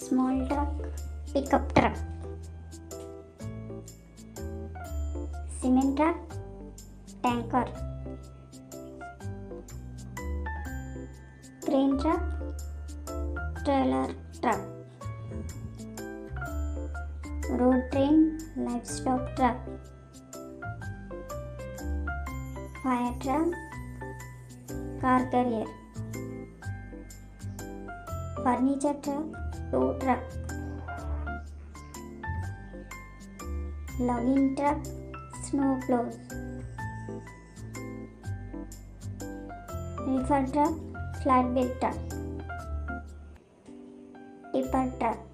small truck, pickup truck, cement truck, tanker, crane truck, trailer truck, road train, livestock truck, fire truck, car carrier, furniture truck, tow truck, logging truck, snow plows, reefer truck, flatbed truck, tipper truck.